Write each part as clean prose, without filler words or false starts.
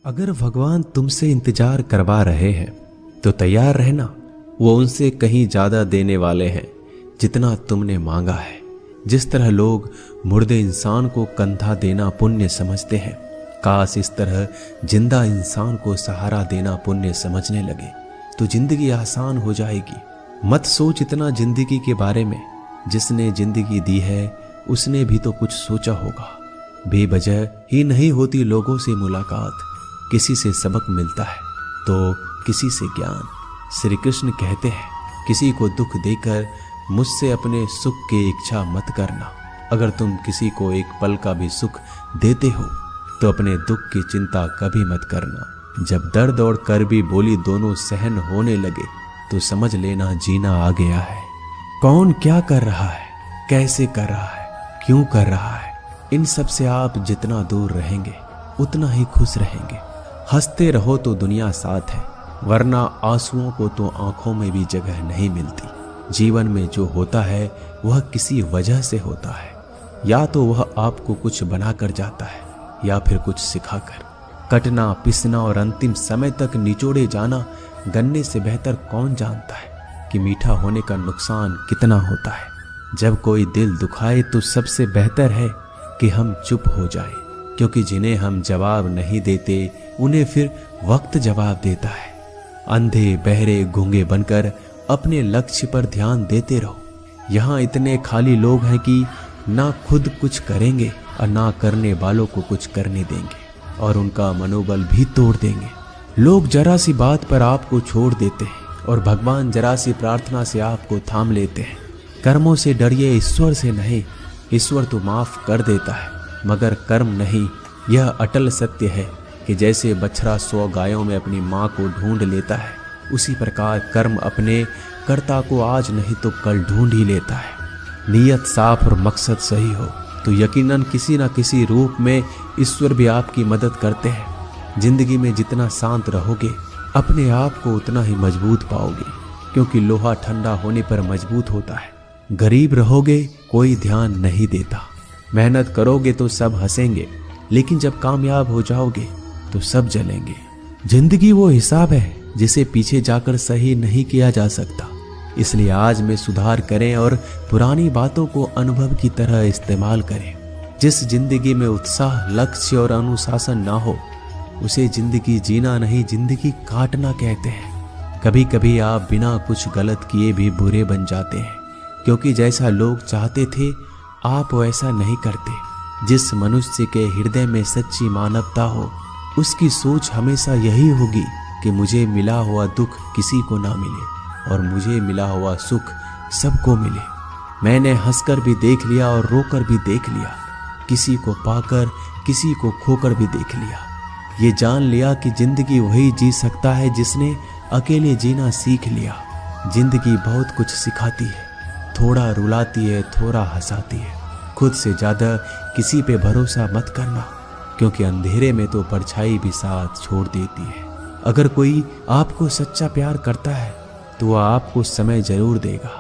अगर भगवान तुमसे इंतजार करवा रहे हैं तो तैयार रहना। वो उनसे कहीं ज्यादा देने वाले हैं जितना तुमने मांगा है। जिस तरह लोग मुर्दे इंसान को कंधा देना पुण्य समझते हैं, काश इस तरह जिंदा इंसान को सहारा देना पुण्य समझने लगे तो जिंदगी आसान हो जाएगी। मत सोच इतना जिंदगी के बारे में। जिसने जिंदगी दी है उसने भी तो कुछ सोचा होगा। बेवजह ही नहीं होती लोगों से मुलाकात, किसी से सबक मिलता है तो किसी से ज्ञान। श्री कृष्ण कहते हैं, किसी को दुख देकर मुझसे अपने सुख की इच्छा मत करना। अगर तुम किसी को एक पल का भी सुख देते हो तो अपने दुख की चिंता कभी मत करना। जब दर्द और कर्बी बोली दोनों सहन होने लगे तो समझ लेना जीना आ गया है। कौन क्या कर रहा है, कैसे कर रहा है, क्यों कर रहा है, इन सब से आप जितना दूर रहेंगे उतना ही खुश रहेंगे। हंसते रहो तो दुनिया साथ है, वरना आंसुओं को तो आंखों में भी जगह नहीं मिलती। जीवन में जो होता है वह किसी वजह से होता है। या तो वह आपको कुछ बनाकर जाता है या फिर कुछ सिखाकर। कटना, पिसना और अंतिम समय तक निचोड़े जाना गन्ने से बेहतर कौन जानता है कि मीठा होने का नुकसान कितना होता है। जब कोई दिल दुखाए तो सबसे बेहतर है कि हम चुप हो जाएं, क्योंकि जिन्हें हम जवाब नहीं देते उन्हें फिर वक्त जवाब देता है। अंधे बहरे गूंगे बनकर अपने लक्ष्य पर ध्यान देते रहो। यहाँ इतने खाली लोग हैं कि ना खुद कुछ करेंगे और ना करने वालों को कुछ करने देंगे और उनका मनोबल भी तोड़ देंगे। लोग जरा सी बात पर आपको छोड़ देते हैं और भगवान जरा सी प्रार्थना से आपको थाम लेते हैं। कर्मों से डरिए, ईश्वर से नहीं। ईश्वर तो माफ कर देता है मगर कर्म नहीं। यह अटल सत्य है कि जैसे बछड़ा 100 गायों में अपनी माँ को ढूंढ लेता है, उसी प्रकार कर्म अपने कर्ता को आज नहीं तो कल ढूंढ ही लेता है। नीयत साफ और मकसद सही हो तो यकीनन किसी न किसी रूप में ईश्वर भी आपकी मदद करते हैं। जिंदगी में जितना शांत रहोगे अपने आप को उतना ही मजबूत पाओगे, क्योंकि लोहा ठंडा होने पर मजबूत होता है। गरीब रहोगे कोई ध्यान नहीं देता। मेहनत करोगे तो सब हंसेंगे, लेकिन जब कामयाब हो जाओगे तो सब जलेंगे। जिंदगी वो हिसाब है जिसे पीछे जाकर सही नहीं किया जा सकता। इसलिए आज में सुधार करें और पुरानी बातों को अनुभव की तरह इस्तेमाल करें। जिस जिंदगी में उत्साह, लक्ष्य और अनुशासन ना हो उसे जिंदगी जीना नहीं, जिंदगी काटना कहते हैं। कभी कभी आप बिना कुछ गलत किए भी बुरे बन जाते हैं, क्योंकि जैसा लोग चाहते थे आप वैसा नहीं करते। जिस मनुष्य के हृदय में सच्ची मानवता हो उसकी सोच हमेशा यही होगी कि मुझे मिला हुआ दुख किसी को ना मिले और मुझे मिला हुआ सुख सबको मिले। मैंने हंसकर भी देख लिया और रोकर भी देख लिया, किसी को पाकर किसी को खोकर भी देख लिया। ये जान लिया कि जिंदगी वही जी सकता है जिसने अकेले जीना सीख लिया। जिंदगी बहुत कुछ सिखाती है, थोड़ा रुलाती है, थोड़ा हंसाती है। खुद से ज्यादा किसी पे भरोसा मत करना, क्योंकि अंधेरे में तो परछाई भी साथ छोड़ देती है। अगर कोई आपको सच्चा प्यार करता है तो वह आपको समय जरूर देगा,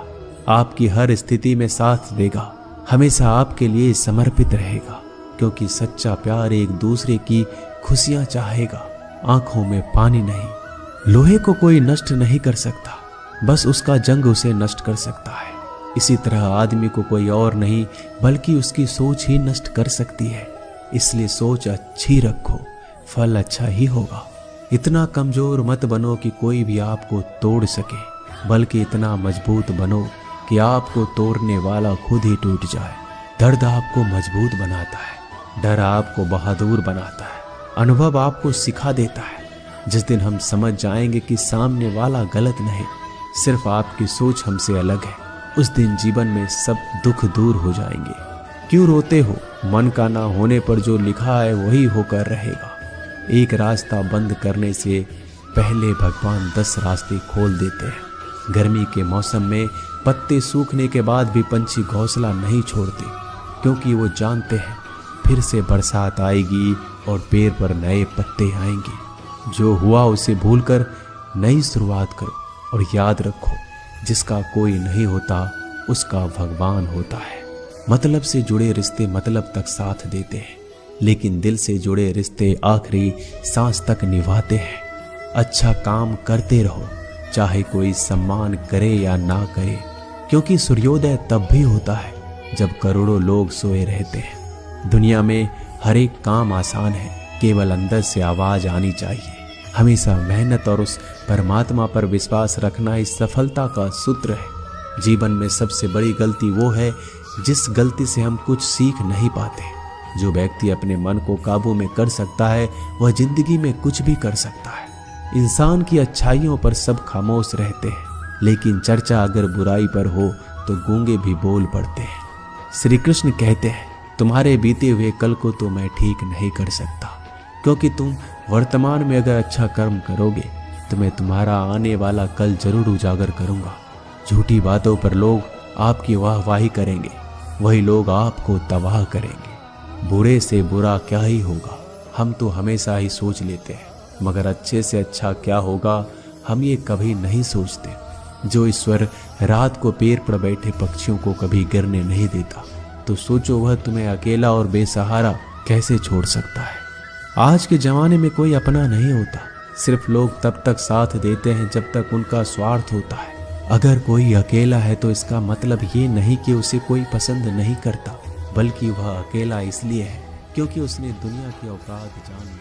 आपकी हर स्थिति में साथ देगा, हमेशा आपके लिए समर्पित रहेगा, क्योंकि सच्चा प्यार एक दूसरे की खुशियां चाहेगा, आंखों में पानी नहीं। लोहे को कोई नष्ट नहीं कर सकता, बस उसका जंग उसे नष्ट कर सकता है। इसी तरह आदमी को कोई और नहीं बल्कि उसकी सोच ही नष्ट कर सकती है। इसलिए सोच अच्छी रखो, फल अच्छा ही होगा। इतना कमजोर मत बनो कि कोई भी आपको तोड़ सके, बल्कि इतना मजबूत बनो कि आपको तोड़ने वाला खुद ही टूट जाए। दर्द आपको मजबूत बनाता है, डर आपको बहादुर बनाता है, अनुभव आपको सिखा देता है। जिस दिन हम समझ जाएंगे कि सामने वाला गलत नहीं, सिर्फ आपकी सोच हमसे अलग है, उस दिन जीवन में सब दुख दूर हो जाएंगे। क्यों रोते हो? मन का ना होने पर जो लिखा है वही होकर रहेगा। एक रास्ता बंद करने से पहले भगवान 10 रास्ते खोल देते हैं। गर्मी के मौसम में पत्ते सूखने के बाद भी पंछी घोंसला नहीं छोड़ते, क्योंकि वो जानते हैं फिर से बरसात आएगी और पेड़ पर नए पत्ते आएंगे। जो हुआ उसे भूलकर नई शुरुआत करो और याद रखो, जिसका कोई नहीं होता उसका भगवान होता है। मतलब से जुड़े रिश्ते मतलब तक साथ देते हैं, लेकिन दिल से जुड़े रिश्ते आखिरी सांस तक निभाते हैं। अच्छा काम करते रहो, चाहे कोई सम्मान करे या ना करे, क्योंकि सूर्योदय तब भी होता है जब करोड़ों लोग सोए रहते हैं। दुनिया में हर एक काम आसान है, केवल अंदर से आवाज आनी चाहिए। हमेशा मेहनत और उस परमात्मा पर विश्वास रखना इस सफलता का सूत्र है। जीवन में सबसे बड़ी गलती वो है जिस गलती से हम कुछ सीख नहीं पाते। जो व्यक्ति अपने मन को काबू में कर सकता है वह जिंदगी में कुछ भी कर सकता है। इंसान की अच्छाइयों पर सब खामोश रहते हैं, लेकिन चर्चा अगर बुराई पर हो तो गूंगे भी बोल पड़ते हैं। श्री कृष्ण कहते हैं, तुम्हारे बीते हुए कल को तो मैं ठीक नहीं कर सकता, क्योंकि तुम वर्तमान में अगर अच्छा कर्म करोगे तो मैं तुम्हारा आने वाला कल जरूर उजागर करूंगा। झूठी बातों पर लोग आपकी वाहवाही करेंगे, वही लोग आपको तबाह करेंगे। बुरे से बुरा क्या ही होगा, हम तो हमेशा ही सोच लेते हैं, मगर अच्छे से अच्छा क्या होगा हम ये कभी नहीं सोचते। जो ईश्वर रात को पेड़ पर बैठे पक्षियों को कभी गिरने नहीं देता, तो सोचो वह तुम्हें अकेला और बेसहारा कैसे छोड़ सकता है। आज के जमाने में कोई अपना नहीं होता, सिर्फ लोग तब तक साथ देते हैं जब तक उनका स्वार्थ होता है। अगर कोई अकेला है तो इसका मतलब ये नहीं कि उसे कोई पसंद नहीं करता, बल्कि वह अकेला इसलिए है क्योंकि उसने दुनिया की औकात जान ली।